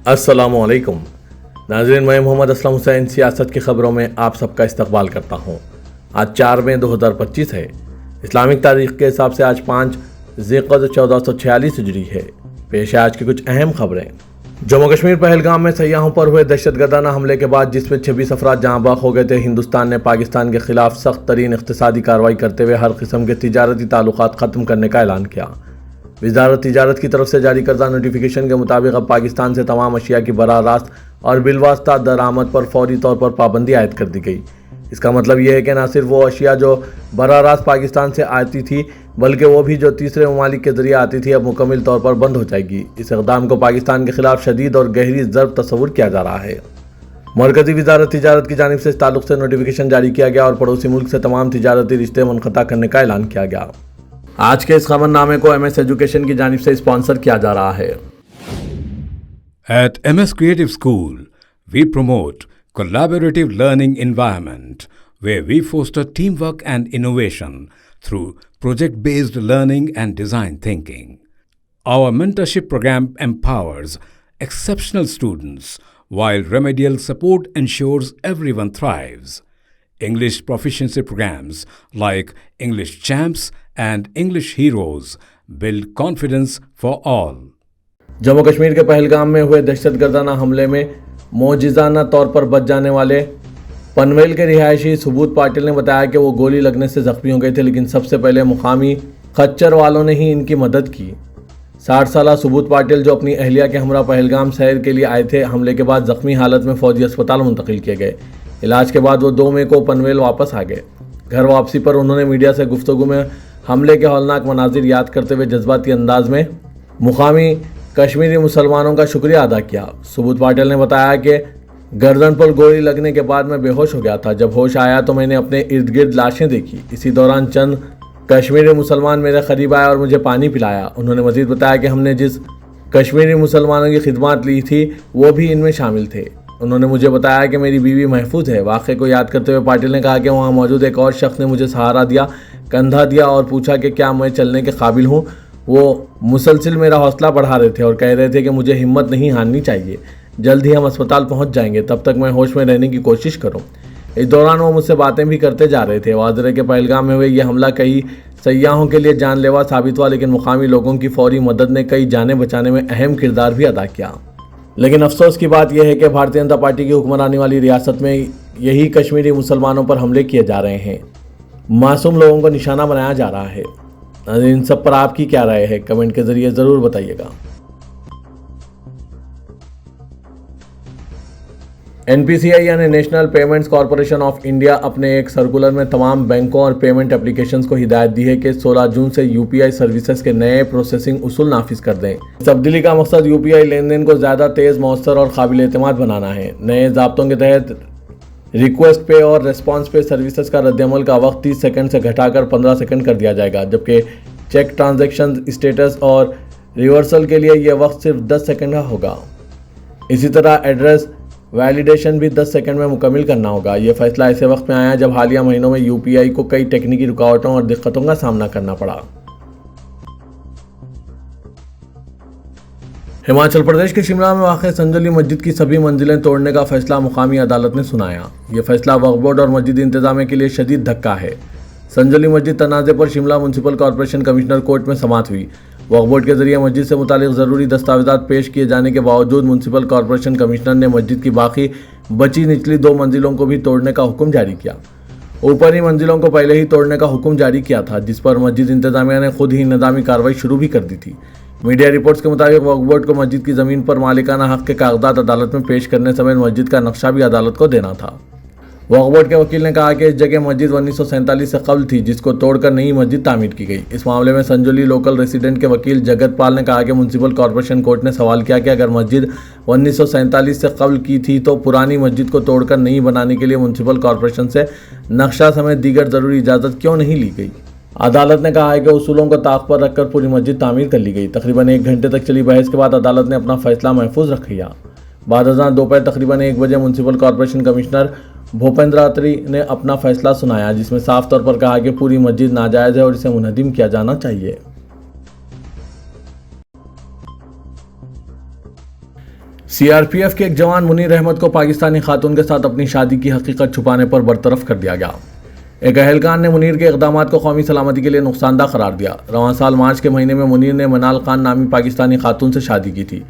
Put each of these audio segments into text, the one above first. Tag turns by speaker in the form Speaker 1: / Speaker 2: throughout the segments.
Speaker 1: अस्सलामु अलैकुम नाज़रीन, मैं मोहम्मद असलम हुसैन सियासत की ख़बरों में आप सबका इस्तकबाल करता हूँ। आज 4 मई 2025 है। इस्लामिक तारीख़ के हिसाब से आज 5 ज़िलक़अदा 1446 हिजरी है। पेश है आज की कुछ अहम खबरें। जम्मू कश्मीर पहलगाम में सयाहों पर हुए दहशतगर्दाना हमले के बाद जिसमें 26 अफराद जहाँ बाग हो गए थे, हिंदुस्तान ने पाकिस्तान के खिलाफ सख्त तरीन इक़्तिसादी कार्रवाई करते हुए हर किस्म के तिजारती ताल्लुकात ख़त्म करने का ऐलान किया। वज़ारत तिजारत की तरफ से जारी करदा नोटिफिकेशन के मुताबिक अब पाकिस्तान से तमाम अशिया की बराह रास्त और बिलवास्ता दरामद पर फौरी तौर पर पाबंदी आयद कर दी गई। इसका मतलब यह है कि न सिर्फ वो अशिया जो बराह रास्त पाकिस्तान से आती थी, बल्कि वो भी जो तीसरे ममालिक के ज़रिए आती थी, अब मुकम्मल तौर पर बंद हो जाएगी। इस इक़दाम को पाकिस्तान के खिलाफ शदीद और गहरी ज़र्ब तस्वुर किया जा रहा है। मरकज़ी वज़ारत तिजारत की जानिब से इस ताल्लुक़ से नोटिफिकेशन जारी किया गया और पड़ोसी मुल्क से तमाम तिजारती रिश्ते मुनक़ता करने का ऐलान किया गया। आज के इस खबरनामे को MS एजुकेशन की जानिब से स्पॉन्सर किया जा रहा है।
Speaker 2: At MS Creative School, we promote collaborative learning environment where we foster teamwork and innovation through project-based learning and design thinking. Our mentorship program empowers exceptional students while remedial support ensures everyone thrives. English proficiency programs like English Champs and English Heroes build confidence for all.
Speaker 1: Jammu Kashmir के पहलगाम में हुए दहशतगर्दाना हमले में मौजिज़ाना तौर पर बच जाने वाले पनवेल के रिहायशी सबूत पाटिल ने बताया कि वो गोली लगने से ज़ख्मी हो गए थे, लेकिन सबसे पहले मुकामी खच्चर वालों ने ही इनकी मदद की। 60 साला सबूत पाटिल जो अपनी अहलिया के हमरा पहलगाम सैर के लिए आए थे, हमले के बाद ज़ख्मी हालत में फ़ौजी अस्पताल मुंतकिल किए गए। इलाज के बाद वो 2 मई को पनवेल वापस आ गए। घर वापसी पर उन्होंने मीडिया से गुफ्तगू में हमले के हौलनाक मनाजिर याद करते हुए जज्बाती अंदाज में मुकामी कश्मीरी मुसलमानों का शुक्रिया अदा किया। सबूत पाटिल ने बताया कि गर्दन पर गोली लगने के बाद मैं बेहोश हो गया था। जब होश आया तो मैंने अपने इर्द गिर्द लाशें देखी। इसी दौरान चंद कश्मीरी मुसलमान मेरे करीब आए और मुझे पानी पिलाया। उन्होंने मज़ीद बताया कि हमने जिस कश्मीरी मुसलमानों की खिदमत ली थी वो भी इनमें शामिल थे। उन्होंने मुझे बताया कि मेरी बीवी महफूज है। वाक़े को याद करते हुए पाटिल ने कहा कि वहाँ मौजूद एक और शख्स ने मुझे सहारा दिया, कंधा दिया और पूछा कि क्या मैं चलने के काबिल हूँ। वो मुसलसिल मेरा हौसला बढ़ा रहे थे और कह रहे थे कि मुझे हिम्मत नहीं हारनी चाहिए, जल्द ही हम अस्पताल पहुँच जाएंगे, तब तक मैं होश में रहने की कोशिश करूँ। इस दौरान वो मुझसे बातें भी करते जा रहे थे। वाज़ेह के पहलगाम में हुए ये हमला कई सयाहों के लिए जानलेवा साबित हुआ, लेकिन मुकामी लोगों की फौरी मदद ने कई जानें बचाने में अहम किरदार भी अदा किया। लेकिन अफसोस की बात यह है कि भारतीय जनता पार्टी की हुक्मरानी वाली रियासत में यही कश्मीरी मुसलमानों पर हमले किए जा रहे हैं, मासूम लोगों को निशाना बनाया जा रहा है। इन सब पर आपकी क्या राय है, कमेंट के जरिए ज़रूर बताइएगा। NPCI यानी national payments corporation of India अपने एक सर्कुलर में तमाम बैंकों और पेमेंट एप्लीकेशंस को हिदायत दी है कि 16 जून से UPI सर्विसेज के नए प्रोसेसिंग उसूल नाफिज कर दें। इस तब्दीली का मकसद UPI लेन देन को ज़्यादा तेज़, मौसर और काबिल एतमाद बनाना है। नए ज़ाब्तों के तहत रिक्वेस्ट पे और रेस्पॉन्स पे सर्विसेज का रद्दअमल का वक्त 30 सेकंड से घटाकर 15 सेकंड कर दिया जाएगा, जबकि चेक ट्रांजैक्शन स्टेटस और रिवर्सल के लिए यह वक्त सिर्फ 10 सेकंड का होगा। इसी तरह एड्रेस वैलिडेशन भी 10 सेकंड में मुकम्मल करना होगा। यह फैसला ऐसे वक्त में आया जब हालिया महीनों में UPI को कई टेक्निकी रुकावटों और दिक्कतों का सामना करना पड़ा। हिमाचल प्रदेश के शिमला में वाक़ संजली मस्जिद की सभी मंजिलें तोड़ने का फैसला मुकामी अदालत ने सुनाया। यह फैसला वक्फ बोर्ड और मस्जिद इंतजामिया के लिए शदीद धक्का है। संजली मस्जिद तनाज़े पर Shimla municipal corporation commissioner court में समाअत हुई। वक्फ बोर्ड के जरिए मस्जिद से मुतालिक ज़रूरी दस्तावेज़ात पेश किए जाने के बावजूद म्यूनसिपल कॉरपोरेशन कमिश्नर ने मस्जिद की बाकी बची निचली 2 मंजिलों को भी तोड़ने का हुक्म जारी किया। ऊपरी मंजिलों को पहले ही तोड़ने का हुक्म जारी किया था, जिस पर मस्जिद इंतजामिया ने खुद ही निज़ामी कार्रवाई शुरू भी कर दी थी। मीडिया रिपोर्ट्स के मुताबिक वक्फ बोर्ड को मस्जिद की ज़मीन पर मालिकाना हक़ के कागजात अदालत में पेश करने समेत मस्जिद का नक्शा भी अदालत को देना था। वक्फ बोर्ड के वकील ने कहा कि इस जगह मस्जिद 1947 से कबल थी, जिसको तोड़कर नई मस्जिद तामीर की गई। इस मामले में संजौली लोकल रेसिडेंट के वकील जगत पाल ने कहा कि म्यूनसिपल कॉरपोरेशन कोर्ट ने सवाल किया कि अगर मस्जिद 1947 से कबल की थी तो पुरानी मस्जिद को तोड़कर नई बनाने के लिए म्यूनसिपल कॉरपोरेशन से नक्शा समेत दीगर ज़रूरी इजाज़त क्यों नहीं ली गई। अदालत ने कहा है कि उसूलों को ताक पर रखकर पूरी मस्जिद तामीर कर ली गई। तकरीबन 1 घंटे तक चली बहस के बाद अदालत ने अपना फैसला महफूज रख लिया। बाद अज़ां दोपहर तकरीबन 1 बजे म्यूनसिपल कॉरपोरेशन कमिश्नर भूपेंद्र अत्री ने अपना फैसला सुनाया, जिसमें साफ तौर पर कहा कि पूरी मस्जिद नाजायज़ है और इसे मुनहदिम किया जाना चाहिए। CRPF के एक जवान मुनीर अहमद को पाकिस्तानी खातून के साथ अपनी शादी की हकीकत छुपाने पर बरतरफ कर दिया गया। एक अहलकार ने मुनीर के इक़दामात को कौमी सलामती के लिए नुकसानदा करार दिया। रवां साल मार्च के महीने में मुनीर ने मनाल खान नामी पाकिस्तानी खातून से शादी की थी।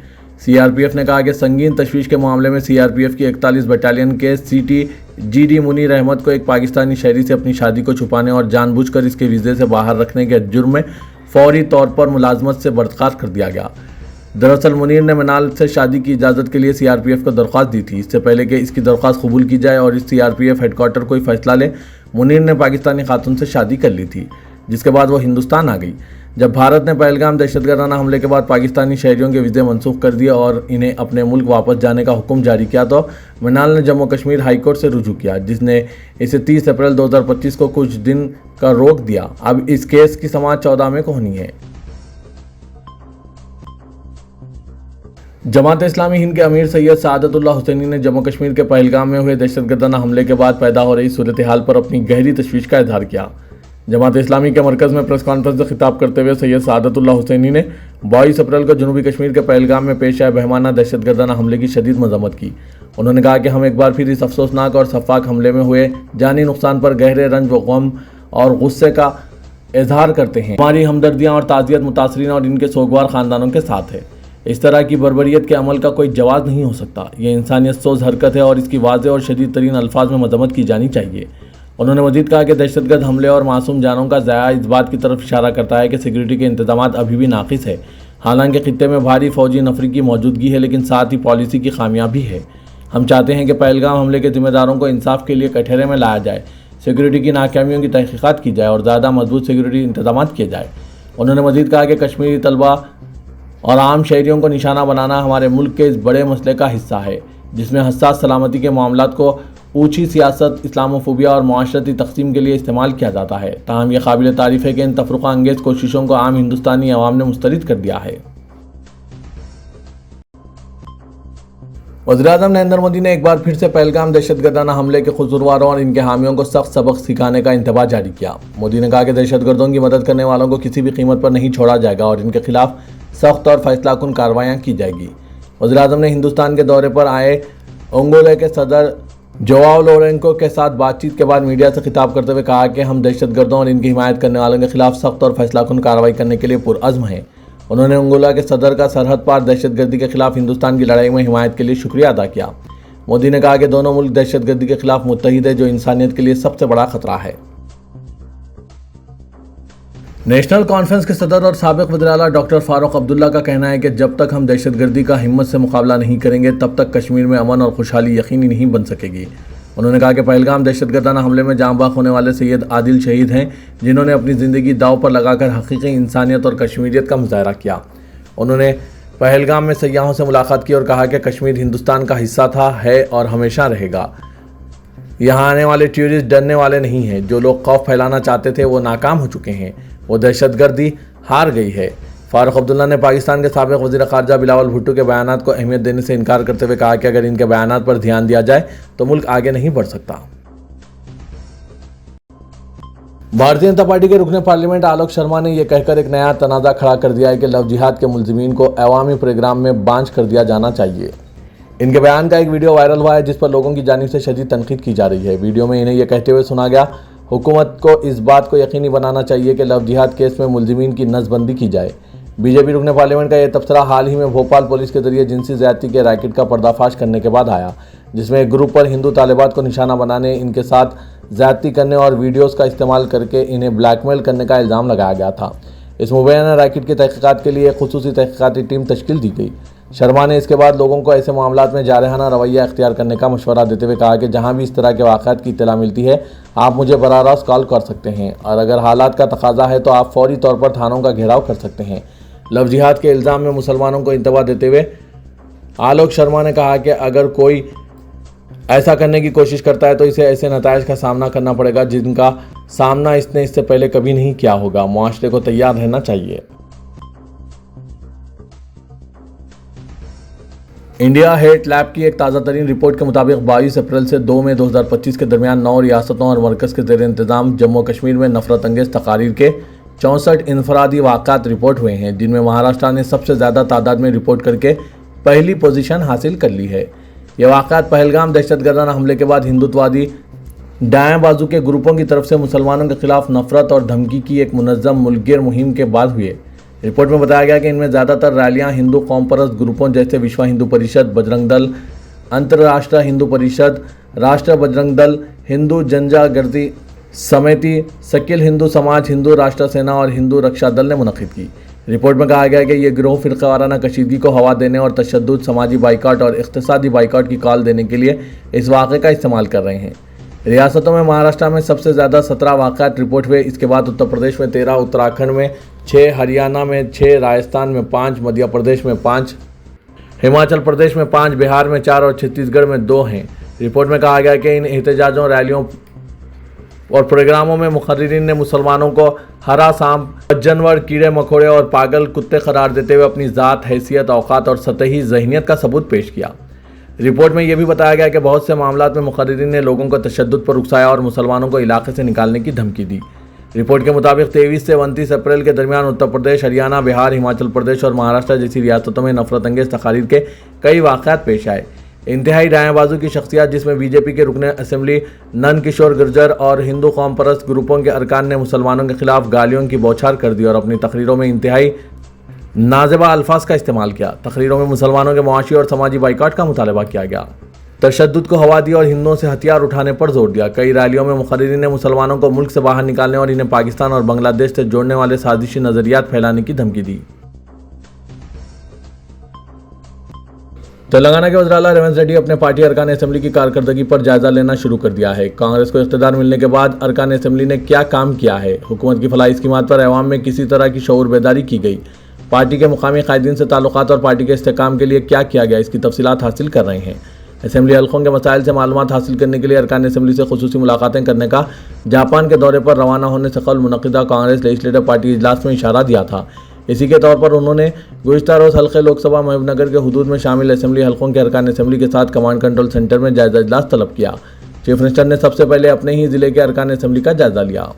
Speaker 1: CRPF ने कहा कि संगीन तशवीश के मामले में CRPF की 41 बटालियन के CTGD मुनीर अहमद को एक पाकिस्तानी शहरी से अपनी शादी को छुपाने और जानबूझकर इसके वीज़े से बाहर रखने के जुर्म में फौरी तौर पर मुलाजमत से बर्खास्त कर दिया गया। दरअसल मुनीर ने मनाल से शादी की इजाज़त के लिए CRPF को दरख्वास्त दी थी। इससे पहले कि इसकी दरख्वास्त कबूल की जाए और इस CRPF हेडक्वार्टर कोई फैसला ले, मुनीर ने पाकिस्तानी खातून से शादी कर ली थी, जिसके बाद वो हिंदुस्तान आ गई। जब भारत ने पहलगाम दहशतगर्दाना हमले के बाद पाकिस्तानी शहरियों के वीज़े मनसूख कर दिए और इन्हें अपने मुल्क वापस जाने का हुक्म जारी किया, तो मनाल ने जम्मू कश्मीर हाई कोर्ट से रुजू किया, जिसने इसे 30 अप्रैल 2025 को कुछ दिन का रोक दिया। अब इस केस की समाअत 14 में को होनी है। जमात-ए-इस्लामी हिंद के अमीर सैयद सआदतुल्लाह हुसैनी ने जम्मू कश्मीर के पहलगाम में हुए दहशतगर्दाना हमले के बाद पैदा हो रही सूरत हाल पर अपनी गहरी तशवीश का इजहार किया। जमात-ए-इस्लामी के मरकज़ में प्रेस कॉन्फ्रेंस से खिताब करते हुए सैयद सआदतुल्लाह हुसैनी ने 22 अप्रैल को जनूबी कश्मीर के पहलगाम में पेश आए बहमाना दहशतगर्दाना हमले की शदीद मज़म्मत की। उन्होंने कहा कि हम एक बार फिर इस अफसोसनाक और शफ़ाक हमले में हुए जानी नुकसान पर गहरे रंज व गम और गुस्से का इजहार करते हैं। हमारी हमदर्दियाँ और ताज़ियत मुतासरीन और इनके सोगवार ख़ानदानों के साथ है। इस तरह की बर्बरियत के अमल का कोई जवाब नहीं हो सकता। ये इंसानियत सोज हरकत है और इसकी वाज़ेह और शदीद तरीन अल्फाज में मज़म्मत की जानी चाहिए। उन्होंने मज़ीद कहा कि दहशतगर्द हमले और मासूम जानों का ज़ाया इस बात की तरफ इशारा करता है कि सिक्योरिटी के इंतजामात अभी भी नाक़िस है। हालांकि खित्ते में भारी फ़ौजी नफरी की मौजूदगी है, लेकिन साथ ही पॉलिसी की खामियां भी है। हम चाहते हैं कि पहलगाम हमले के ज़िम्मेदारों को इंसाफ के लिए कटहरे में लाया जाए, सिक्योरिटी की नाकामियों की तहक़ीक़ात की जाए और ज़्यादा मजबूत सिक्योरिटी इंतजामात किए जाए। उन्होंने मज़ीद कहा कि कश्मीरी तलबा और आम शहरियों को निशाना बनाना हमारे मुल्क के इस बड़े मसले का हिस्सा है, जिसमें हसास सलामती के मामलात को ऊँची सियासत, इस्लामोफोबिया और मुआशरती तक़सीम के लिए इस्तेमाल किया जाता है। ताहम यह काबिल तारीफ़ है कि इन तफ़रुक़ा अंगेज़ कोशिशों को आम हिंदुस्तानी अवाम ने मुस्तरद कर दिया है। वज़ीर-ए-आज़म नरेंद्र मोदी ने एक बार फिर से पहलगाम दहशतगर्दाना हमले के कसूरवारों और इनके हामियों को सख्त सबक सिखाने का इंतबाह जारी किया। मोदी ने कहा कि दहशतगर्दों की मदद करने वालों को किसी भी कीमत पर नहीं छोड़ा जाएगा और इनके खिलाफ सख्त और फैसलाकुन कार्रवाइयाँ की जाएगी। वज़ीर-ए-आज़म ने हिंदुस्तान के दौरे पर आए अंगोला के सदर जोआओ लोरेंको के साथ बातचीत के बाद मीडिया से खिताब करते हुए कहा कि हम दहशतगर्दों और इनकी हिमायत करने वालों के खिलाफ सख्त और फैसलाकुन कार्रवाई करने के लिए पुरअज़्म हैं। उन्होंने अंगोला के सदर का सरहद पार दहशतगर्दी के खिलाफ हिंदुस्तान की लड़ाई में हिमायत के लिए शुक्रिया अदा किया। मोदी ने कहा कि दोनों मुल्क दहशतगर्दी के खिलाफ मुत्तहिद है, जो इंसानियत के लिए सबसे बड़ा खतरा है। नेशनल कॉन्फ्रेंस के सदर और साबिक वज़ीर आला डॉक्टर फारूक अब्दुल्ला का कहना है कि जब तक हम दहशतगर्दी का हिम्मत से मुकाबला नहीं करेंगे, तब तक कश्मीर में अमन और खुशहाली यकीनी नहीं बन सकेगी। उन्होंने कहा कि पहलगाम दहशतगर्दाना हमले में जाँ बाख होने वाले सैयद आदिल शहीद हैं, जिन्होंने अपनी ज़िंदगी दाव पर लगाकर हकीकी इंसानियत और कश्मीरियत का मुजाहरा किया। उन्होंने पहलगाम में सयाहों से मुलाकात की और कहा कि कश्मीर हिंदुस्तान का हिस्सा था, है और हमेशा रहेगा। यहाँ आने वाले टूरिस्ट डरने वाले नहीं हैं। जो लोग खौफ फैलाना चाहते थे वो नाकाम हो चुके हैं। वो दहशतगर्दी हार गई है। फारूक अब्दुल्ला ने पाकिस्तान के साबिक वज़ीर ख़ारजा बिलावल भुट्टो के बयानात को अहमियत देने से इनकार करते हुए कहा कि अगर इनके बयानात पर ध्यान दिया जाए तो मुल्क आगे नहीं बढ़ सकता। भारतीय जनता पार्टी के रुकने पार्लियामेंट आलोक शर्मा ने यह कहकर एक नया तनाज़ा खड़ा कर दिया है कि लव जिहाद के मुलजिमीन को अवामी प्रोग्राम में बांझ कर दिया जाना चाहिए। इनके बयान का एक वीडियो वायरल हुआ है, जिस पर लोगों की जानिब से शदीद तनकीद की जा रही है। वीडियो में इन्हें यह कहते हुए सुना गया, हुकूमत को इस बात को यकीनी बनाना चाहिए कि लव जिहाद केस में मुलजिमीन की नज़बंदी की जाए। बीजेपी रुकने पार्लियामेंट का यह तबसरा हाल ही में भोपाल पुलिस के जरिए जिनसी ज़्यादती के रैकेट का पर्दाफाश करने के बाद आया, जिसमें एक ग्रुप पर हिंदू तालिबात को निशाना बनाने, इनके साथ ज़्यादती करने और वीडियोस का इस्तेमाल करके इन्हें ब्लैकमेल करने का इल्ज़ाम लगाया गया था। इस मुबैना रैकेट की तहक़ीक़ात के लिए एक खुसूसी तहक़ीक़ाती टीम तश्कील दी गई। शर्मा ने इसके बाद लोगों को ऐसे मामलात में जारहाना रवैया इख्तियार करने का मशवरा देते हुए कहा कि जहां भी इस तरह के वाक़यात की इत्तला मिलती है, आप मुझे बराह रास्त कॉल कर सकते हैं और अगर हालात का तकाजा है तो आप फौरी तौर पर थानों का घेराव कर सकते हैं। लव जिहाद के इल्ज़ाम में मुसलमानों को इंतबाह देते हुए आलोक शर्मा ने कहा कि अगर कोई ऐसा करने की कोशिश करता है तो इसे ऐसे नताइज का सामना करना पड़ेगा जिनका सामना इसने इससे पहले कभी नहीं किया होगा। मुआशरे को तैयार रहना चाहिए। इंडिया हेट लैब की एक ताज़ा तरीन रिपोर्ट के मुताबिक 22 अप्रैल से 2 मई 2025 के दरमियान 9 रियासतों और मरकज़ के ज़ेर इंतज़ाम जम्मू कश्मीर में नफरत अंगेज़ तकारीर के 64 इनफरादी वाक़ात रिपोर्ट हुए हैं, जिनमें महाराष्ट्र ने सबसे ज़्यादा तादाद में रिपोर्ट करके पहली पोजीशन हासिल कर ली है। ये वाक़यात पहलगाम दहशतगर्दाना हमले के बाद हिंदुत्ववादी दाएं बाजू के ग्रुपों की तरफ से मुसलमानों के खिलाफ नफरत और धमकी की एक मुनज़्ज़म मुल्कगिर मुहिम के बाद हुए। रिपोर्ट में बताया गया कि इनमें ज़्यादातर रैलियां हिंदू कौम परस्त ग्रुपों जैसे विश्व हिंदू परिषद, बजरंग दल, अंतर्राष्ट्रीय हिंदू परिषद, राष्ट्रीय बजरंग दल, हिंदू जनजागृति समिति, शकील हिंदू समाज, हिंदू राष्ट्र सेना और हिंदू रक्षा दल ने मुनक़िद की। रिपोर्ट में कहा गया है कि ये गिरोह फ़िरक़ावाराना कशीदगी को हवा देने और तशद्दुद, समाजी बाइकाट और इक़्तिसादी बाइकाट की कॉल देने के लिए इस वाक़े का इस्तेमाल कर रहे हैं। रियासतों में महाराष्ट्र में सबसे ज़्यादा 17 वाक़यात रिपोर्ट हुए। इसके बाद उत्तर प्रदेश में 13, उत्तराखंड में 6, हरियाणा में 6, राजस्थान में 5, मध्य प्रदेश में 5, हिमाचल प्रदेश में 5, बिहार में 4 और छत्तीसगढ़ में 2 हैं। रिपोर्ट में कहा गया है कि इन एहतजाजों, रैलियों और प्रोग्रामों में मुखर्रिरीन ने मुसलमानों को हरा सांप, जानवर, कीड़े मकोड़े और पागल कुत्ते करार देते हुए अपनी ज़ात, हैसियत, औकात और सतही ज़हनियत का सबूत पेश किया। रिपोर्ट में यह भी बताया गया कि बहुत से मामलात में मुखर्रिरीन ने लोगों को तशद्दुद पर उकसाया और मुसलमानों को इलाके से निकालने की धमकी दी। रिपोर्ट के मुताबिक 23 से 29 अप्रैल के दरमियान उत्तर प्रदेश, हरियाणा, बिहार, हिमाचल प्रदेश और महाराष्ट्र जैसी रियासतों में नफरत अंगेज़ तकारीर के कई वाक़यात पेश आए। इंतहाई दाएं बाजू की शख्सियत जिसमें बीजेपी के रुकने असेंबली नंद किशोर गुर्जर और हिंदू कौम परस्त ग्रुपों के अरकान ने मुसलमानों के खिलाफ गालियों की बौछार कर दी और अपनी तकरीरों में इंतहाई नाज़ेबा अल्फाज का इस्तेमाल किया। तकरीरों में मुसलमानों के मुआशी और समाजी बाइकाट का मुतालबा किया गया, तशद्दुद को हवा दी और हिंदुओं से हथियार उठाने पर जोर दिया। कई रैलियों में मुखर्रिरीन ने मुसलमानों को मुल्क से बाहर निकालने और इन्हें पाकिस्तान और बांग्लादेश से जोड़ने वाले साजिशी नज़रियात फैलाने की धमकी दी। तेलंगाना के वज़ीर-ए-आला रेवंत रेड्डी अपने पार्टी अरकान असेंबली की कारकर्दगी पर जायजा लेना शुरू कर दिया है। कांग्रेस को इख्तियार मिलने के बाद अरकान असेंबली ने क्या काम किया है, हुकूमत की फलाही स्कीमात पर अवाम में किसी तरह की शऊर बेदारी की गई, पार्टी के मुकामी कायदीन से ताल्लुकात और पार्टी के इस्तेहकाम के लिए क्या किया गया, इसकी तफसीलात हासिल कर रहे हैं। असेंबली हल्कों के मसाइल से मालूमात हासिल करने के लिए अरकान असेंबली से खुसूसी मुलाकातें करने का जापान के दौरे पर रवाना होने से कबल मुनक़िदा कांग्रेस लेजिस्लेटिव पार्टी इजलास में इशारा दिया था। इसी के तौर पर उन्होंने गुज़िश्ता रोज़ हल्के लोकसभा महबूबनगर के हुदूद में शामिल असेंबली हल्कों के अरकान असेंबली के साथ कमांड कंट्रोल सेंटर में जायजा इजलास तलब किया। चीफ मिनिस्टर ने सबसे पहले अपने ही ज़िले के अरकान असेंबली का जायजा लिया।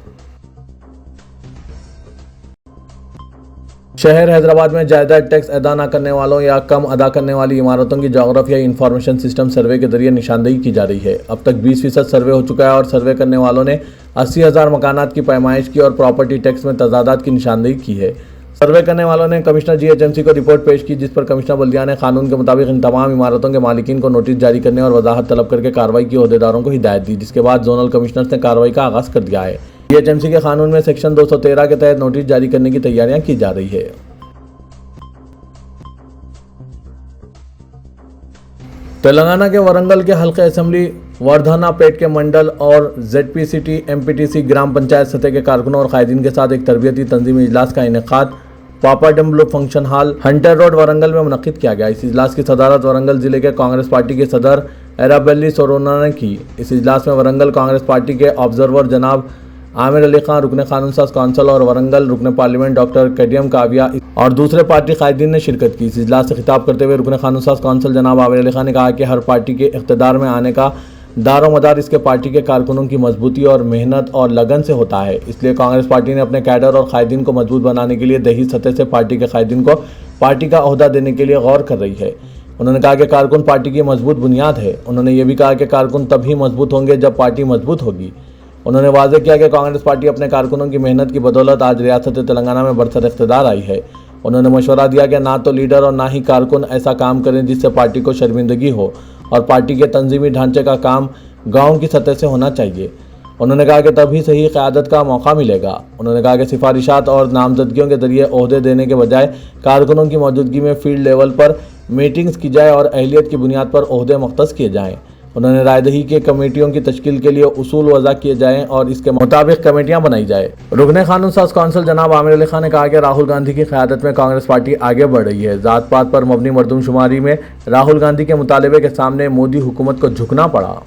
Speaker 1: शहर हैदराबाद में जायदाद टैक्स अदा न करने वालों या कम अदा करने वाली इमारतों की जोग्राफियाई इंफॉर्मेशन सिस्टम सर्वे के जरिए निशानदेही की जा रही है। अब तक 20% सर्वे हो चुका है और सर्वे करने वालों ने 80,000 मकानात की पैमाइश की और प्रॉपर्टी टैक्स में तजादात की निशानदेही की है। सर्वे करने वालों ने कमिश्नर GHMC को रिपोर्ट पेश की, जिस पर कमिश्नर बल्दिया ने कानून के मुताबिक इन तमाम इमारतों के मालिकीन को नोटिस जारी करने और वजाहत तलब करके कार्रवाई की ओहदेदारों को हिदायत दी, जिसके बाद जोनल कमिश्नर्स ने कार्रवाई का आगाज़ कर दिया है। GHMC के कानून में सेक्शन 213 के तहत नोटिस जारी करने की तैयारियां की जा रही है। तेलंगाना के वरंगल के हल्के असेंबली वर्धनापेट के मंडल और ZPCT MPTC ग्राम पंचायत सतह के कारकुनों और कायदीन के साथ एक तरबियती तंजीमी इजलास का इनेकाद पापाडम्बलू function hall, Hunter Road, Warangal में मुनक़िद किया गया। इस इजलास की सदारत वरंगल जिले के कांग्रेस पार्टी के सदर एराबेल्ली सोरोना ने की। इस इजलास में वरंगल कांग्रेस पार्टी के ऑब्जर्वर जनाब आमिर अली खान, रुकने कानून साज कौंसल और वरंगल रुकने पार्लियामेंट डॉक्टर केडीएम काव्या और दूसरे पार्टी कायदीन ने शिरकत की। इस इजलास से खिताब करते हुए रुकने कानून साज कौंसल जनाब आमिर अली खान ने कहा कि हर पार्टी के इख्तियार में आने का दारो मदार इसके पार्टी के कारकुनों की मजबूती और मेहनत और लगन से होता है। इसलिए कांग्रेस पार्टी ने अपने कैडर और कायदीन को मजबूत बनाने के लिए दही सतह से पार्टी के कायदीन को पार्टी का ओहदा देने के लिए गौर कर रही है। उन्होंने कहा कि कारकुन पार्टी की मजबूत बुनियाद है। उन्होंने ये भी कहा कि कारकुन तभी मजबूत होंगे जब पार्टी मजबूत होगी। उन्होंने वाज़ेह किया कि कांग्रेस पार्टी अपने कारकुनों की मेहनत की बदौलत आज रियासत तेलंगाना में बरसर इख्तियार आई है। उन्होंने मशवरा दिया कि ना तो लीडर और ना ही कारकुन ऐसा काम करें जिससे पार्टी को शर्मिंदगी हो और पार्टी के तंजीमी ढांचे का काम गाँव की सतह से होना चाहिए। उन्होंने कहा कि तभी सही क़यादत का मौका मिलेगा। उन्होंने कहा कि सिफारिशात और नामजदगियों के जरिए ओहदे देने के बजाय कारकुनों की मौजूदगी में फील्ड लेवल पर मीटिंग्स की जाए और अहलियत की बुनियाद पर ओहदे मुख्तस किए जाएँ। उन्होंने रायदही के कमेटियों की तश्कील के लिए उसूल वज़ा किए जाएँ और इसके मुताबिक कमेटियां बनाई जाए। रुकने कानून साज कौंसल जनाब आमिर अली खान ने कहा कि राहुल गांधी की क़यादत में कांग्रेस पार्टी आगे बढ़ रही है। ज़ात पात पर मबनी मरदमशुमारी में राहुल गांधी के मुतालबे के सामने मोदी हुकूमत को झुकना पड़ा।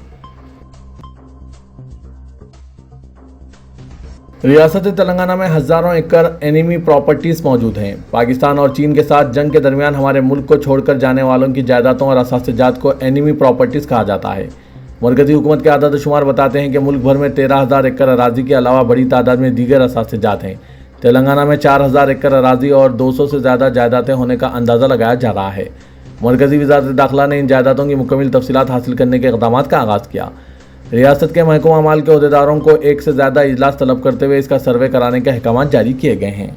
Speaker 1: रियासत तेलंगाना में हज़ारों एकड़ एनिमी प्रॉपर्टीज़ मौजूद हैं। पाकिस्तान और चीन के साथ जंग के दरमियान हमारे मुल्क को छोड़कर जाने वालों की जायदादों और असासजात को एनिमी प्रॉपर्टीज़ कहा जाता है। मरकज़ी हुकूमत के आदाद शुमार बताते हैं कि मुल्क भर में 13,000 एकड़ अराजी के अलावा बड़ी तादाद में दीगर असासजात हैं। तेलंगाना में 4,000 एकड़ अराजी और 200 से ज़्यादा जायदादें होने का अंदाज़ा लगाया जा रहा है। مرکزی وزارت داخلہ نے ان جائیدادوں کی مکمل تفصیلات حاصل کرنے کے اقدامات کا آغاز کیا۔ ریاست کے محکمہ اعمال کے عہدیداروں کو ایک سے زیادہ اجلاس طلب کرتے ہوئے اس کا سروے کرانے کے احکامات جاری کیے گئے ہیں۔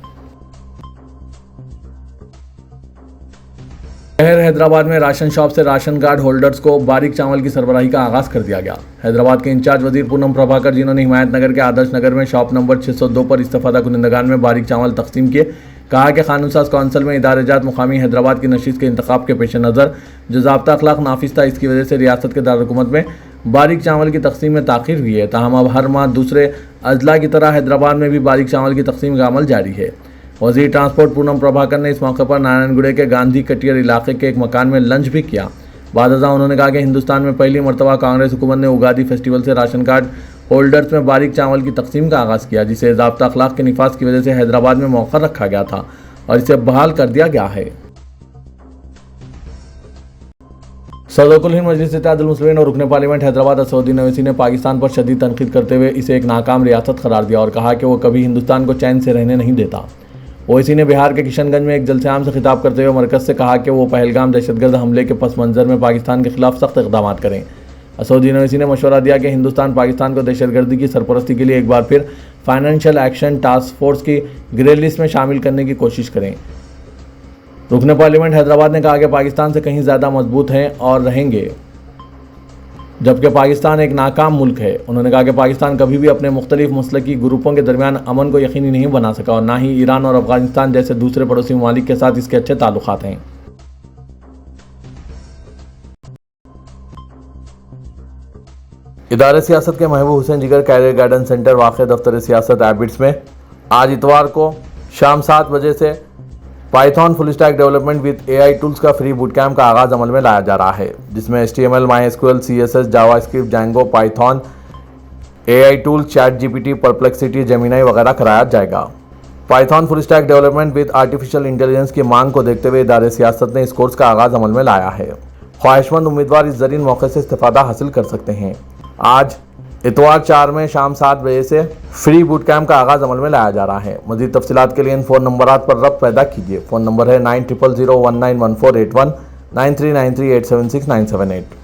Speaker 1: شہر حیدرآباد میں راشن شاپ سے راشن کارڈ ہولڈرز کو باریک چاول کی سربراہی کا آغاز کر دیا گیا۔ حیدرآباد کے انچارج وزیر پونم پربھاکر جنہوں نے حمایت نگر کے آدرش نگر میں شاپ نمبر 602 پر استفادہ کنندگان میں باریک چاول تقسیم کیے، کہا کہ قانون ساز کونسل میں ادارہ جات مقامی حیدرآباد کی نشست کے انتخاب کے پیش نظر جو ضابطہ اخلاق نافذ تھا، اس کی وجہ سے ریاست کے دارالحکومت میں باریک چاول کی تقسیم میں تاخیر ہوئی ہے، تاہم اب ہر ماہ دوسرے اضلاع کی طرح حیدرآباد میں بھی باریک چاول کی تقسیم کا عمل جاری ہے۔ وزیر ٹرانسپورٹ پونم پربھاکر نے اس موقع پر نارائن گڑے کے گاندھی کٹیر علاقے کے ایک مکان میں لنچ بھی کیا۔ بعد ازاں انہوں نے کہا کہ ہندوستان میں پہلی مرتبہ کانگریس حکومت نے اگادی فیسٹیول سے راشن کارڈ ہولڈرز میں باریک چاول کی تقسیم کا آغاز کیا، جسے ضابطہ اخلاق کے نفاذ کی وجہ سے حیدرآباد میں مؤخر رکھا گیا تھا اور اسے بحال کر دیا گیا ہے۔ صدر کل ہند مجلس اتحاد المسلمین اور رکن پارلیمنٹ حیدرآباد اسد الدین اویسی نے پاکستان پر شدید تنقید کرتے ہوئے اسے ایک ناکام ریاست قرار دیا اور کہا کہ وہ کبھی ہندوستان کو چین سے رہنے نہیں دیتا۔ اویسی نے بہار کے کشن گنج میں ایک جلسے عام سے خطاب کرتے ہوئے مرکز سے کہا کہ وہ پہلگام دہشت گرد حملے کے پس منظر میں پاکستان کے خلاف سخت اقدامات کریں۔ اسد الدین اویسی نے مشورہ دیا کہ ہندوستان پاکستان کو دہشت گردی کی سرپرستی کے لیے ایک بار پھر فائنینشیل ایکشن ٹاسک فورس کی گرے لسٹ میں شامل کرنے کی کوشش کریں۔ رکن پارلیمنٹ حیدرآباد نے کہا کہ پاکستان سے کہیں زیادہ مضبوط ہیں اور رہیں گے، جبکہ پاکستان ایک ناکام ملک ہے۔ انہوں نے کہا کہ پاکستان کبھی بھی اپنے مختلف مسلکی گروپوں کے درمیان امن کو یقینی نہیں بنا سکا اور نہ ہی ایران اور افغانستان جیسے دوسرے پڑوسی ممالک کے ساتھ اس کے اچھے تعلقات ہیں۔ ادارہ سیاست کے محبوب حسین جگر کیریئر گائیڈنس سینٹر واقع دفتر سیاست ایبٹس میں آج اتوار کو شام 7 بجے سے Python full stack development with A I tools کا فری بوٹ کیمپ کا آغاز عمل میں لایا جا رہا ہے، جس میں HTML، MySQL، CSS، JavaScript, Django, Python, A I tools, chat GPT، Perplexity, Gemini وغیرہ کرایا جائے گا۔ Python full stack development with artificial intelligence کی مانگ کو دیکھتے ہوئے ادارہ سیاست نے اس کورس کا آغاز عمل میں لایا ہے۔ خواہش مند امیدوار اس زرین موقع سے استفادہ حاصل کر سکتے ہیں۔ آج اتوار 4 میں شام 7 بجے سے فری بوٹ کیمپ کا آغاز عمل میں لایا جا رہا ہے۔ مزید تفصیلات کے لیے ان فون نمبرات پر ربط پیدا کیجیے۔ فون نمبر ہے 9000191481 9393876978۔